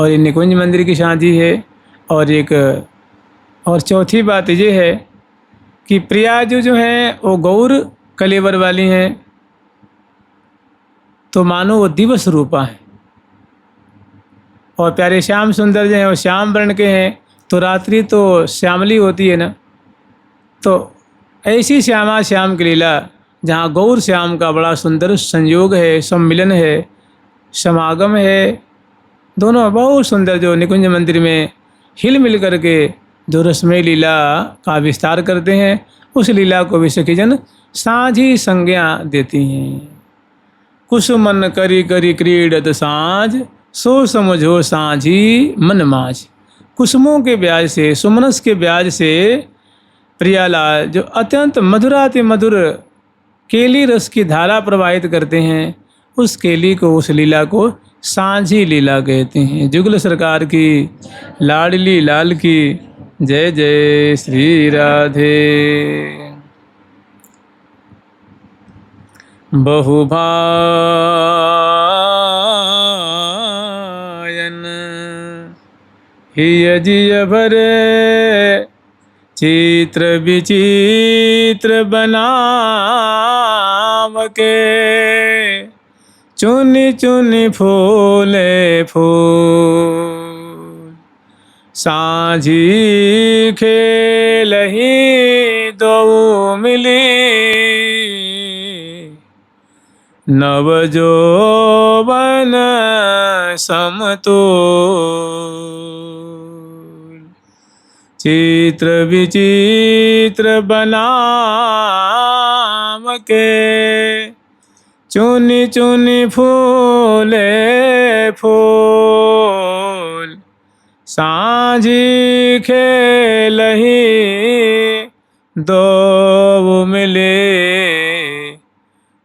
और ये निकुंज मंदिर की साझी है। और एक और चौथी बात ये है कि प्रिया जो हैं वो गौर कलेवर वाली हैं, तो मानो वो दिवस रूपा है। और प्यारे श्याम सुंदर जो हैं वो श्याम वर्ण के हैं, तो रात्रि तो श्यामली होती है ना। तो ऐसी श्यामा श्याम की लीला जहाँ गौर श्याम का बड़ा सुंदर संयोग है, सम्मिलन है, समागम है, दोनों बहुत सुंदर जो निकुंज मंदिर में हिल मिल करके जो रसमय लीला का विस्तार करते हैं, उस लीला को भी सखीजन साझी संज्ञा देती हैं। कुसुमन करी करी क्रीडत साँझ, सो समझो साझी मन माझ। कुसुमों के ब्याज से, सुमनस के ब्याज से प्रियालाल जो अत्यंत मधुराति मधुर केली रस की धारा प्रवाहित करते हैं, उस केली को, उस लीला को सांझी लीला कहते हैं। जुगल सरकार की लाडली लाल की जय जय श्री राधे। बहुभायन हिय जिय भरे, चित्र विचित्र बनाव के, चुनी चुनी फूले फूल, साझी खेलही दो मिली, नवजोवन समतुल। चित्र विचित्र बनाव के, चुनी चुनी फूले फूल, साझी खेलही दो मिले,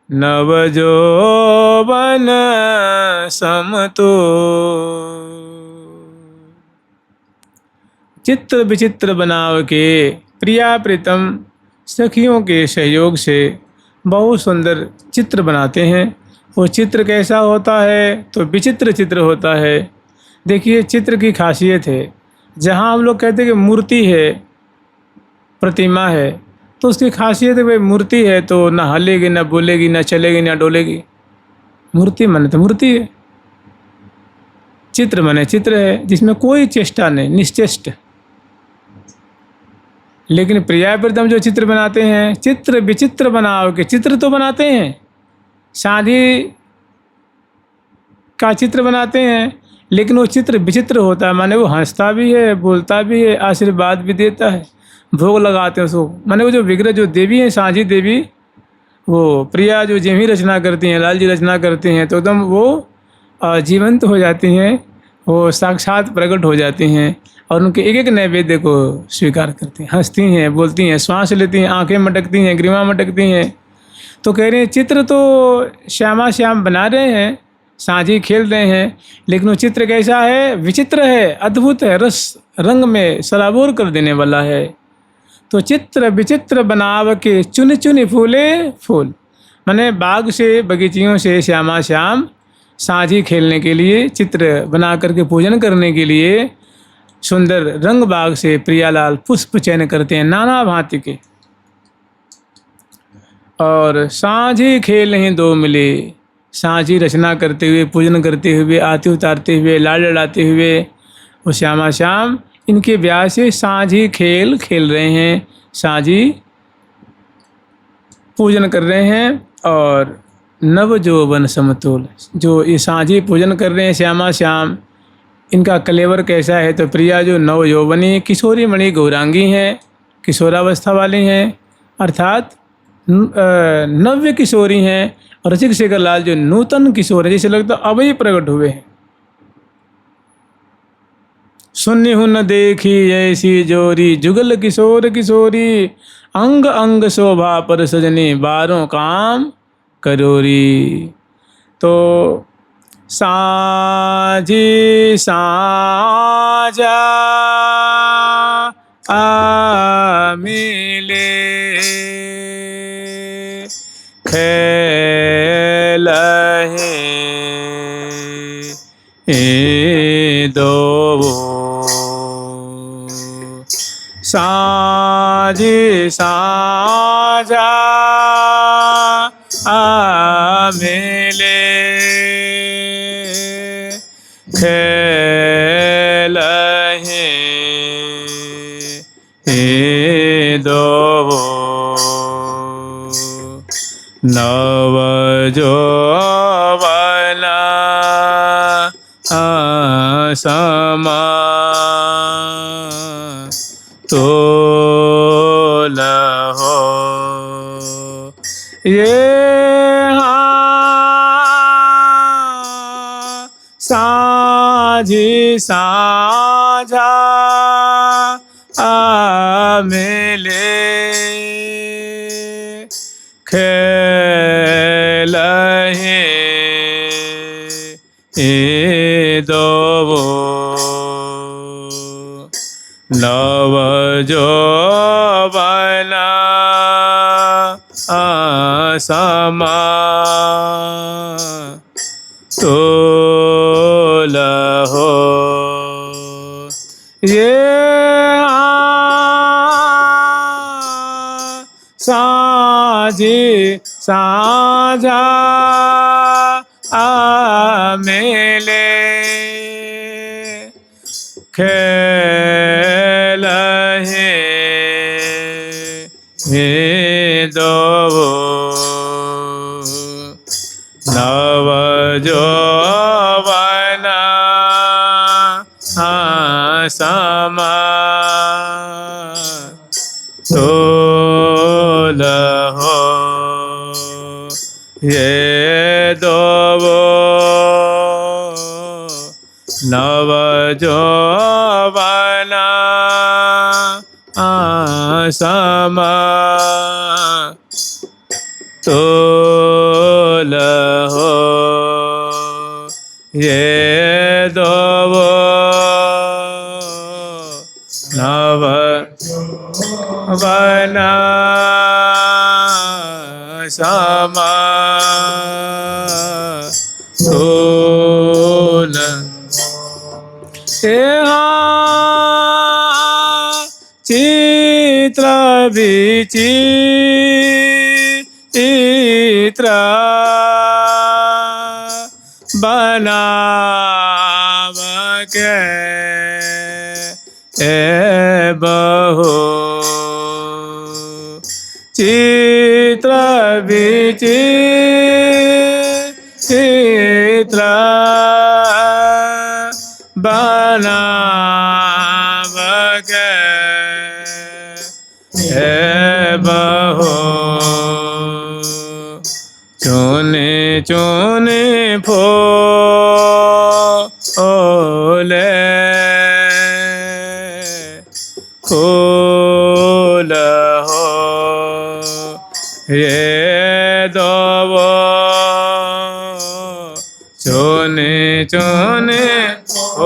नवजोवन समतुल। चित्र विचित्र बनाव के प्रिया प्रीतम सखियों के सहयोग से बहुत सुंदर चित्र बनाते हैं। वो चित्र कैसा होता है? तो विचित्र चित्र होता है। देखिए, चित्र की खासियत है, जहाँ हम लोग कहते हैं कि मूर्ति है, प्रतिमा है, तो उसकी खासियत है भाई मूर्ति है तो ना हलेगी, ना बोलेगी, ना चलेगी, ना डोलेगी। मूर्ति माने तो मूर्ति है, चित्र माने चित्र है, जिसमें कोई चेष्टा नहीं, निश्चेष्ट। लेकिन प्रिया प्रीतम जो चित्र बनाते हैं, चित्र विचित्र बनाओ के चित्र तो बनाते हैं, शादी का चित्र बनाते हैं, लेकिन वो चित्र विचित्र होता है। माने वो हंसता भी है, बोलता भी है, आशीर्वाद भी देता है, भोग लगाते हैं उसको। माने वो जो विग्रह जो देवी हैं, साझी देवी, वो प्रिया जो जिमी रचना करती हैं, लाल जी रचना करते हैं, तो एकदम वो जीवंत हो जाती हैं, वो साक्षात प्रकट हो जाती हैं और उनके एक एक नैवेद्य को स्वीकार करती हैं, हंसती हैं, बोलती हैं, श्वास लेती हैं, आंखें मटकती हैं, ग्रीवा मटकती हैं। तो कह रहे हैं चित्र तो श्यामा श्याम बना रहे हैं, साझी खेल रहे हैं, लेकिन वो चित्र कैसा है? विचित्र है, अद्भुत है, रस रंग में सराबोर कर देने वाला है। तो चित्र विचित्र बनाव के, चुन चुन फूले फूल, माने बाग से, बगीचियों से श्यामा श्याम साझी खेलने के लिए, चित्र बना करके पूजन करने के लिए सुंदर रंग बाग से प्रियालाल पुष्प चयन करते हैं नाना भांति के। और साझी खेल ही दो मिले, साझी रचना करते हुए, पूजन करते हुए, आरती उतारते हुए, लाड लड़ाते हुए वो श्यामा श्याम इनके ब्याह से साझी खेल खेल रहे हैं, साझी पूजन कर रहे हैं। और नवजोवन समतुल, जो ये साझी पूजन कर रहे हैं श्यामा श्याम, इनका कलेवर कैसा है? तो प्रिया जो नवयौवनी किशोरी मणि गौरांगी हैं, किशोरावस्था वाली हैं, अर्थात नव्य किशोरी हैं। और रसिक शेखर लाल जो नूतन किशोर है, जैसे लगता अभी प्रकट हुए हैं। सुन्नी हूँ न देखी ऐसी जोरी, जुगल किशोर किशोरी, अंग अंग शोभा पर सजनी, बारों काम करोरी। तो साझी साझा मिले, खेल दो साझी साझा मिले खेलहि दो नव जोवना समा तोल हो ये साझी साझा मिले खेलहि दो नव जोवना समा तोल हो ये साझी साझा मिले खेलहि दो नव जोवना समा तोल हो ये दो नव जोवना समा तोल हो ये दो नव जोवना समा तोल चित्र विचित्र बनाव के बहु चित्र विचित्र बनाव के बहु चुने चुने फूले फूल हो ये दो चुने चुने फूले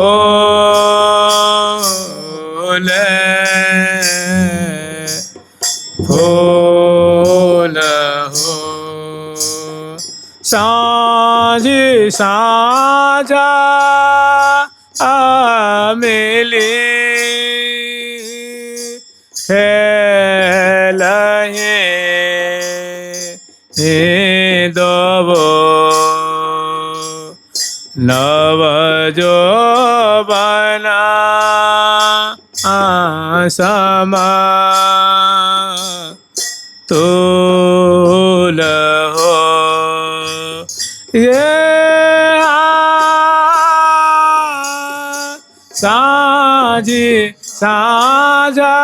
फूल हो साझी साझा मिली खेलहि दो नव जोवना समा तोल हो ये साझी साझा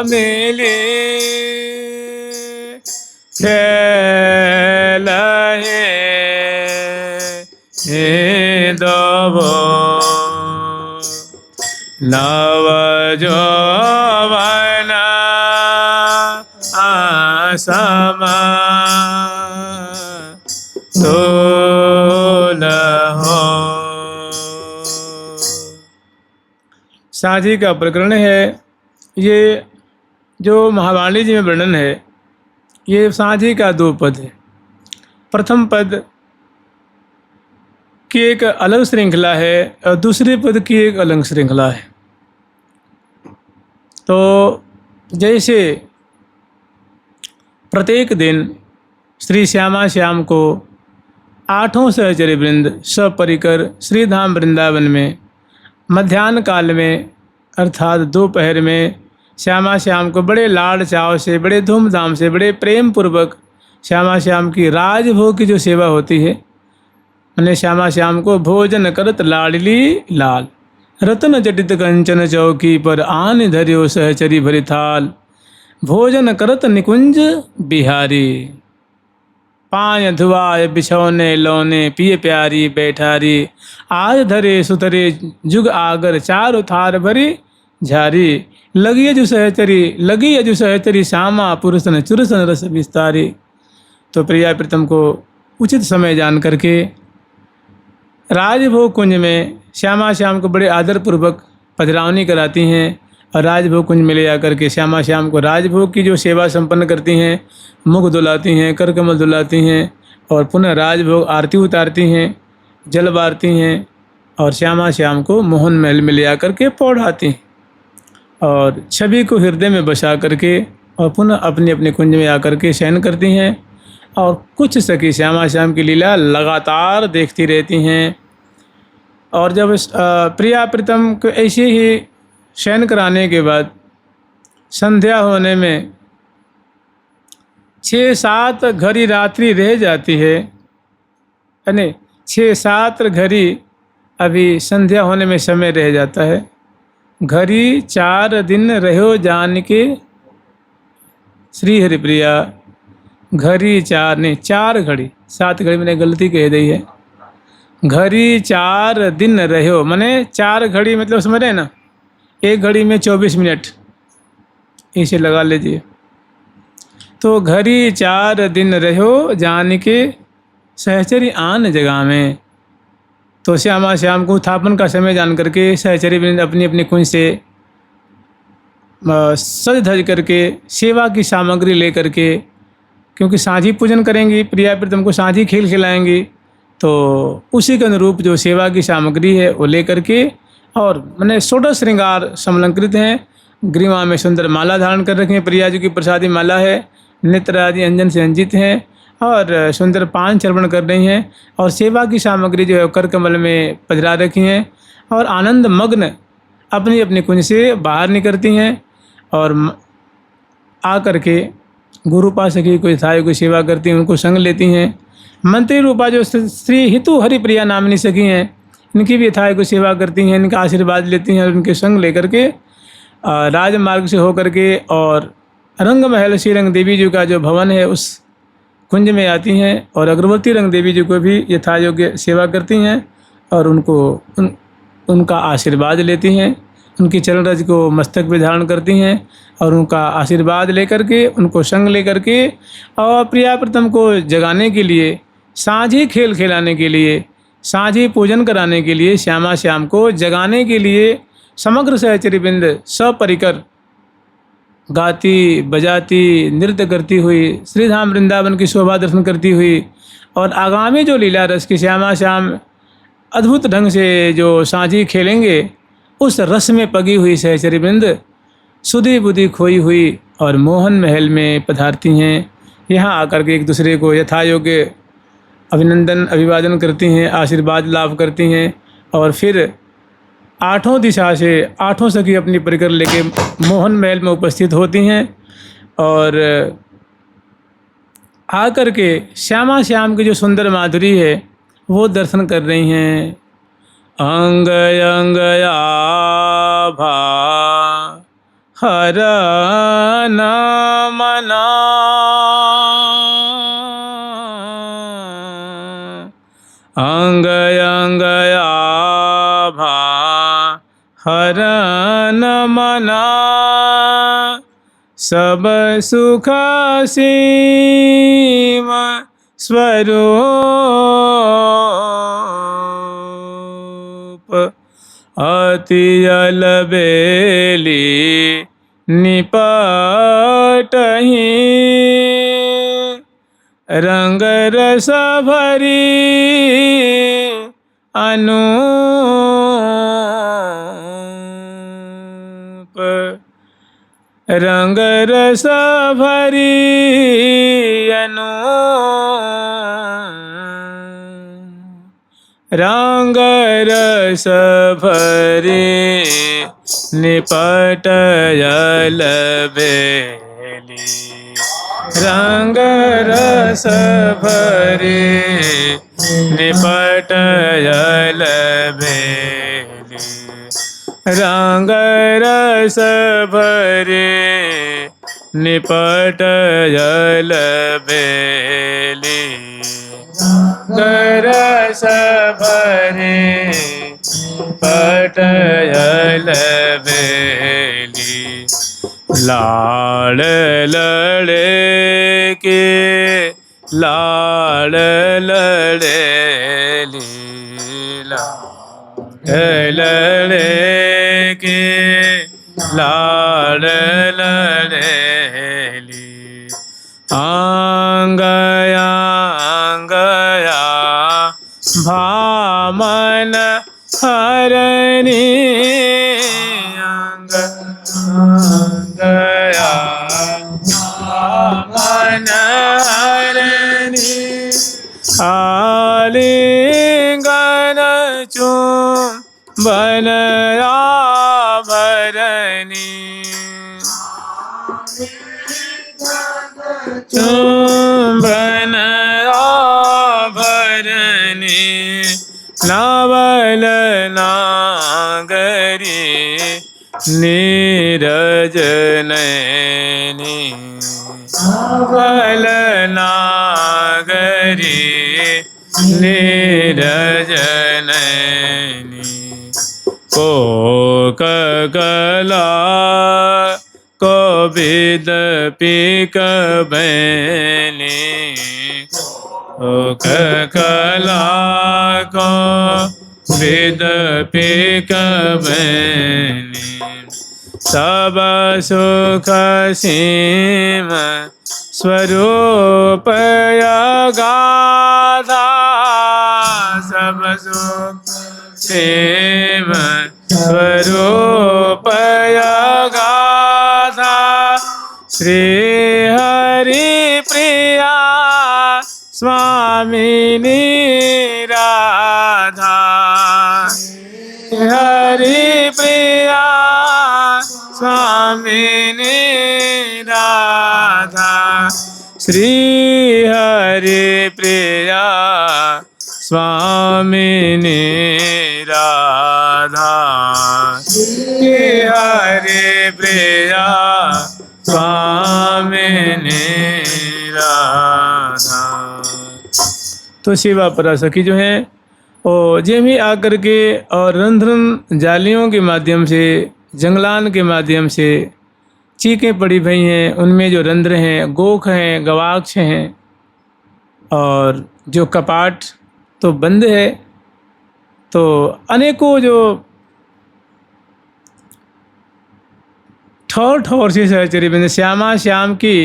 मिली खेलहि दो नव जोवना समा तोल हो। साझी का प्रकरण है। ये जो महावाणी जी में वर्णन है, ये साझी का 2 पद है। प्रथम पद की एक अलग श्रृंखला है और दूसरे पद की एक अलग श्रृंखला है। तो जैसे प्रत्येक दिन श्री श्यामा श्याम को 8 सहचरी वृंद सपरिकर श्रीधाम वृंदावन में मध्याह्न काल में अर्थात दोपहर में श्यामा श्याम को बड़े लाड़ चाव से, बड़े धूमधाम से, बड़े प्रेम पूर्वक श्यामा श्याम की राजभोग की जो सेवा होती है, मैंने श्यामा श्याम को भोजन करत लाडली लाल, रतन जटित कंचन चौकी पर आन धरियो सहचरी भरी थाल, भोजन करत निकुंज बिहारी, पाय धुआय बिछौने लौने पिए प्यारी बैठारी, आज धरे सुतरे जुग आगर चार थार भरी झारी, लगी अजु सहचरी श्यामा पुरुषन चुरसन रस विस्तारी। तो प्रिया प्रीतम को उचित समय जान करके राजभोग कुंज में श्यामा श्याम को बड़े आदरपूर्वक पधरावनी कराती हैं और राजभोग कुंज में ले जाकर के श्यामा श्याम को राजभोग की जो सेवा संपन्न करती हैं, मुख धुलाती हैं, कर कमल धुलाती हैं और पुनः राजभोग आरती उतारती हैं, जल बारती हैं और श्यामा श्याम को मोहन महल में ले आकर के पौढ़ाती हैं और छवि को हृदय में बसा करके और पुनः अपने अपने कुंज में आकर के शयन करती हैं और कुछ सखी श्यामा श्याम की लीला लगातार देखती रहती हैं। और जब प्रिया प्रीतम को ऐसे ही शयन कराने के बाद संध्या होने में 6-7 घड़ी रात्रि रह जाती है, यानी 6-7 घड़ी अभी संध्या होने में समय रह जाता है। घड़ी 4 दिन रहो जान के श्री हरिप्रिया, घड़ी 4 घड़ी, 7 घड़ी मैंने गलती कह दी है। घड़ी 4 दिन रहो माने 4 घड़ी मतलब समझ रहे ना, 1 घड़ी में 24 मिनट इसे लगा लीजिए। तो घड़ी 4 दिन रहो जान के सहचरी आन जगह में। तो श्यामा श्याम को उत्थापन का समय जान करके सहचरी वृंद अपनी अपनी कुंज से सज धज करके सेवा की सामग्री ले करके, क्योंकि साझी पूजन करेंगी, प्रिया प्रीतम को साझी खेल खिलाएंगी, तो उसी के अनुरूप जो सेवा की सामग्री है वो ले करके और मैंने 16 श्रृंगार समलंकृत हैं। ग्रीवा में सुंदर माला धारण कर रखी है, प्रिया जी की प्रसादी माला है, नेत्र आदि अंजन से अंजित हैं और सुंदर पान चर्पण कर रही हैं और सेवा की सामग्री जो है कर कमल में पधरा रखी हैं और आनंद मग्न अपनी अपनी कुंज से बाहर निकलती हैं और आ करके गुरु पासकी कोई थाई कोई सेवा करती हैं, उनको संग लेती हैं। मंत्री रूपा जो श्री हितु हरिप्रिया नामिनी सखी हैं, इनकी भी थाई को सेवा करती हैं, इनका आशीर्वाद लेती हैं और उनके संग लेकर के राजमार्ग से होकर के और रंग महल श्री रंग देवी जी का जो भवन है उस कुंज में आती हैं और अग्रवती रंग देवी जी को भी यथा योग्य सेवा करती हैं और उनका आशीर्वाद लेती हैं, उनकी चरण रज को मस्तक पे धारण करती हैं और उनका आशीर्वाद लेकर के, उनको संग लेकर के और प्रिया प्रीतम को जगाने के लिए, साझी खेल खिलाने के लिए, साझी पूजन कराने के लिए, श्यामा श्याम को जगाने के लिए समग्र सहचरी वृंद सपरिकर गाती बजाती नृत्य करती हुई श्रीधाम वृंदावन की शोभा दर्शन करती हुई और आगामी जो लीला रस की श्यामा श्याम अद्भुत ढंग से जो साझी खेलेंगे उस रस में पगी हुई सहचरी वृंद सुधी बुद्धि खोई हुई और मोहन महल में पधारती हैं। यहाँ आकर के एक दूसरे को यथा योग्य अभिनंदन अभिवादन करती हैं, आशीर्वाद लाभ करती हैं और फिर 8 दिशा से 8 सखी अपनी परिकर लेके मोहन महल में उपस्थित होती हैं और आकर के श्यामा श्याम की जो सुंदर माधुरी है वो दर्शन कर रही हैं। अंग अंग आभा हर मना अंग अंग आभा हर मना सब सुख सीम स्वरूप अति अलबेली निपटहि रंग रस भरी अनूप रंग रस भरी अनु रंग रस भरी निपट जल बेली रंग रस भरी निपट जल बेली रंग रस भरे निपट जल बेली रस भरे निपट जल बेली लाड़ लड़े के लाड़ लड़े लीला लड़े के लाड़ लड़ेली आंगया आंगया भामन हरणी आंगया भामन हरणी आलिंगन चुंबन आभरणी चुंबन आभरणी नवल नागरी नीरज नैनी नवल नागरी नीरज नैनी कोक कला को विद पीक बैनी कोक कला को विद पीक बैनी सब सुख सीम स्वरूप गाधा सब सुख सेव स्वरूप गाधा श्री हरि प्रिया स्वामिनी राधा हरि प्रिया स्वामिनी राधा श्री हरि प्रिया स्वामिनी राधा श्री हरि प्रिया स्वामिनी राधा। तो शिवा पराशक्ति जो है वो जेमी आकर के और रंध्रन जालियों के माध्यम से जंगलान के माध्यम से चीखें पड़ी भई हैं, उनमें जो रंध्र हैं, गोख हैं, गवाक्ष हैं और जो कपाट तो बंद है। तो अनेकों जो ठौर ठौर से सहचरी बंद श्यामा श्याम की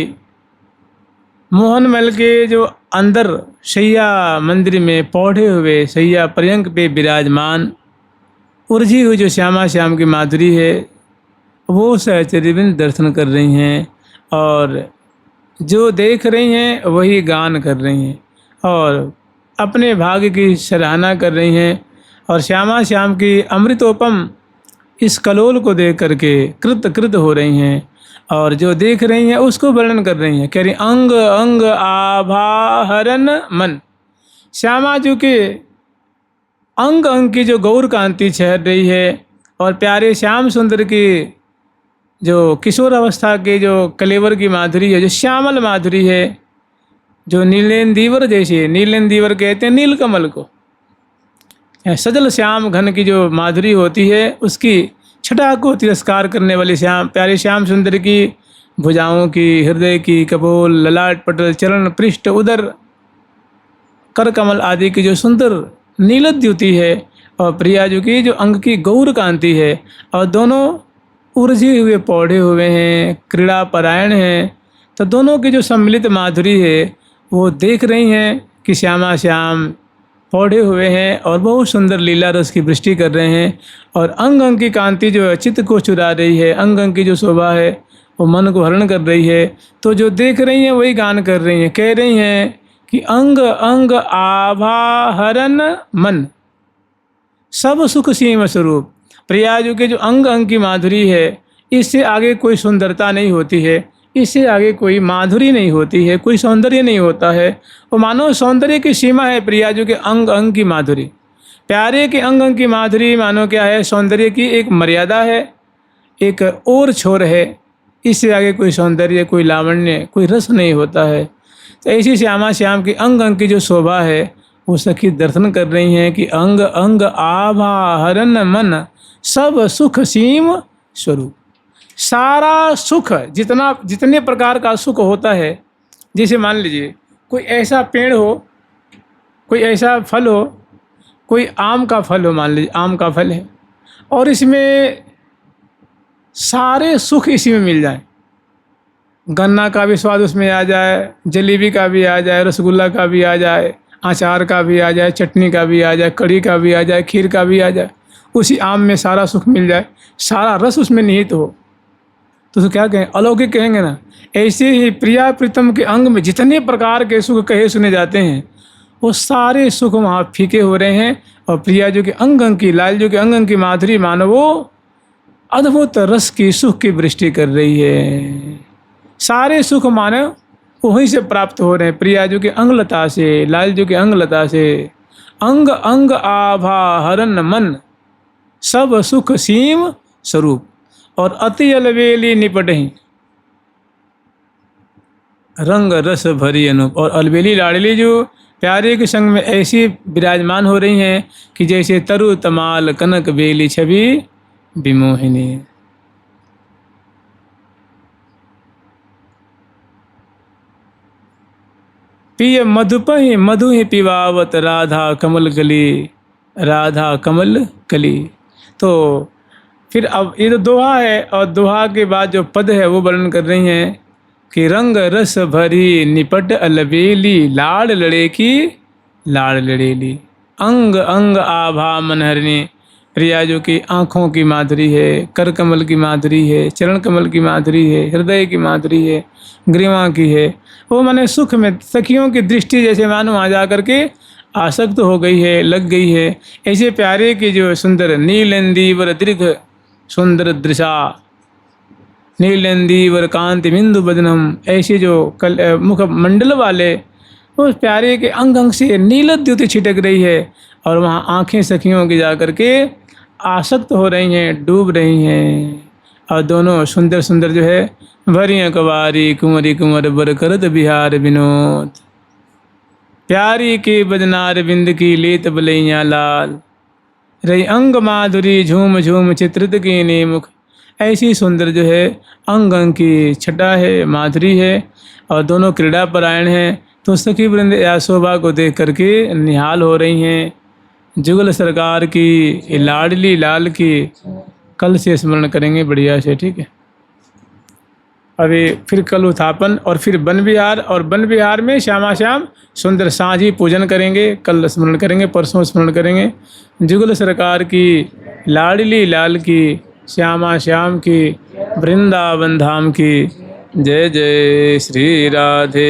मोहनमल के जो अंदर शैया मंदिर में पौधे हुए शैया पर्यंक पे विराजमान उर्जी हुई जो श्यामा श्याम की माधुरी है वो सहचरीबिंद दर्शन कर रही हैं और जो देख रही हैं वही गान कर रही हैं और अपने भाग्य की सराहना कर रही हैं और श्यामा श्याम की अमृतोपम इस कलोल को देख करके कृत कृत हो रही हैं और जो देख रही हैं उसको वर्णन कर रही हैं। कह रही अंग अंग आभाहरण मन। श्यामा जी के अंग अंग की जो गौर कांति छहर रही है और प्यारे श्याम सुंदर की जो किशोर अवस्था के जो कलेवर की माधुरी है, जो श्यामल माधुरी है, जो नीलेंदीवर जैसी, नीलेंदीवर कहते हैं नीलकमल को, सजल श्याम घन की जो माधुरी होती है उसकी छटा को तिरस्कार करने वाली श्याम प्यारे श्याम सुंदर की भुजाओं की, हृदय की, कपोल, ललाट पटल, चरण, पृष्ठ, उदर, कर कमल आदि की जो सुंदर नीलद्युति है और प्रिया जी की जो अंग की गौर कांति है और दोनों उर्जे हुए पौधे हुए हैं, क्रीड़ा परायण हैं। तो दोनों की जो सम्मिलित माधुरी है वो देख रही हैं कि श्यामा श्याम पौधे हुए हैं और बहुत सुंदर लीला रस की वृष्टि कर रहे हैं और अंग अंग की कांति जो है चित्त को चुरा रही है, अंग अंग की जो शोभा है वो मन को हरण कर रही है। तो जो देख रही हैं वही गान कर रही हैं, कह रही हैं कि अंग अंग आभा हरण मन, सब सुख सीम स्वरूप। प्रियाजू के जो अंग अंग की माधुरी है, इससे आगे कोई सुंदरता नहीं होती है, इससे आगे कोई माधुरी नहीं होती है, कोई सौंदर्य नहीं होता है। वो मानो सौंदर्य की सीमा है प्रियाजू के अंग अंग की माधुरी। प्यारे के अंग अंग की माधुरी मानो क्या है, सौंदर्य की एक मर्यादा है, एक और छोर है। इससे आगे कोई सौंदर्य, कोई लावण्य, कोई रस नहीं होता है। तो ऐसी श्यामा श्याम की अंग अंग की जो शोभा है, वो सखी दर्शन कर रही हैं कि अंग अंग आभा हरण मन, सब सुख सीम स्वरूप। सारा सुख, जितने प्रकार का सुख होता है, जैसे मान लीजिए कोई ऐसा पेड़ हो, कोई ऐसा फल हो, कोई आम का फल हो, मान लीजिए आम का फल है और इसमें सारे सुख इसी में मिल जाए। गन्ना का भी स्वाद उसमें आ जाए, जलेबी का भी आ जाए, रसगुल्ला का भी आ जाए, अचार का भी आ जाए, चटनी का भी आ जाए, कढ़ी का भी आ जाए, खीर का भी आ जाए, उसी आम में सारा सुख मिल जाए, सारा रस उसमें निहित हो, तो क्या कहें, अलौकिक कहेंगे ना। ऐसे ही प्रिया प्रीतम के अंग में जितने प्रकार के सुख कहे सुने जाते हैं, वो सारे सुख वहाँ फीके हो रहे हैं। और प्रिया जो कि अंग अंग की, लाल जो कि अंग अंग की माधुरी मानो वो अद्भुत रस की, सुख की वृष्टि कर रही है। सारे सुख मानो वहीं से प्राप्त हो रहे हैं, प्रिया जो कि अंगलता से, लाल जो कि अंगलता से। अंग अंग आभा हरण मन, सब सुख सीम स्वरूप। और अति अलबेली निपटहि, रंग रस भरी अनूप। और अलबेली लाडली जो प्यारे के संग में ऐसी विराजमान हो रही हैं कि जैसे तरु तमाल कनक बेली छवि विमोहिनी। पिय मधुपहि मधु ही पिवावत राधा कमल कली, राधा कमल कली। तो फिर अब ये तो दोहा है, और दोहा के बाद जो पद है वो वर्णन कर रही हैं कि रंग रस भरी निपट अलबेली, लाड़ लड़े की लाड़ लड़ेली। अंग अंग आभा मनहरणी, प्रिया जो की आँखों की माधुरी है, कर कमल की माधुरी है, चरण कमल की माधुरी है, हृदय की माधुरी है, ग्रीवा की है। वो माने सुख में सखियों की दृष्टि जैसे मानो वहाँ जा करके आसक्त हो गई है, लग गई है। ऐसे प्यारे की जो सुंदर नीलेंदीवर दीर्घ सुंदर दृशा, नीलेंदीवर कांति बिंदु बदनम, ऐसे जो मुख मंडल वाले उस प्यारे के अंग अंग से नील द्युति छिटक रही है। और वहाँ आंखें सखियों की जा करके आसक्त हो रही हैं, डूब रही हैं। और दोनों सुंदर सुंदर जो है भरियाँ कवारी कुंवरी कुंवर बर करत बिहार विनोद, प्यारी के बदनार बिंद की लेत बलैया लाल, रही अंग माधुरी झूम झूम चित्रित की नेमुख। ऐसी सुंदर जो है अंग अंग की छटा है, माधुरी है, और दोनों क्रीड़ा परायण हैं। तो सखी वृंद या शोभा को देख करके निहाल हो रही हैं। जुगल सरकार की, लाडली लाल की कल से स्मरण करेंगे बढ़िया से, ठीक है। अभी फिर कल उत्थापन और फिर वन विहार, और वन विहार में श्यामा श्याम सुंदर साँझी पूजन करेंगे, कल स्मरण करेंगे, परसों स्मरण करेंगे। जुगल सरकार की, लाडली लाल की, श्यामा श्याम की, वृंदावन धाम की। जय जय श्री राधे।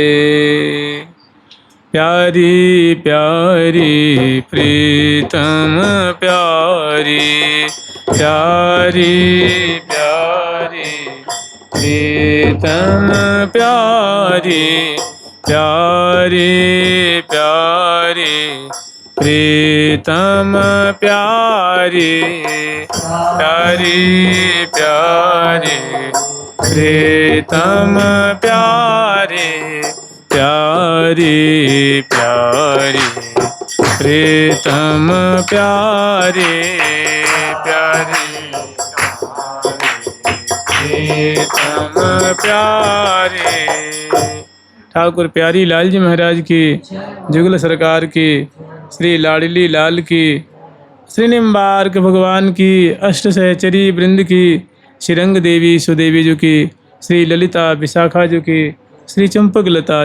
प्यारी प्यारी प्रीतम प्यारी, प्यारी प्यारी प्रीतम प्यारी, प्यारी प्यारी प्रीतम प्यारी, प्यारी प्यारी प्रीतम प्यारी, प्यारी प्यारी प्रीतम प्यारी, प्यारी प्रीतम प्यारे। ठाकुर प्यारी लाल जी महाराज की, जुगल सरकार की, श्री लाडली लाल की, श्री निम्बार्क भगवान की, अष्ट सहचरी वृंद की, श्रीरंग देवी सुदेवी जी की, श्री ललिता विशाखा जी की, श्री चंपक लता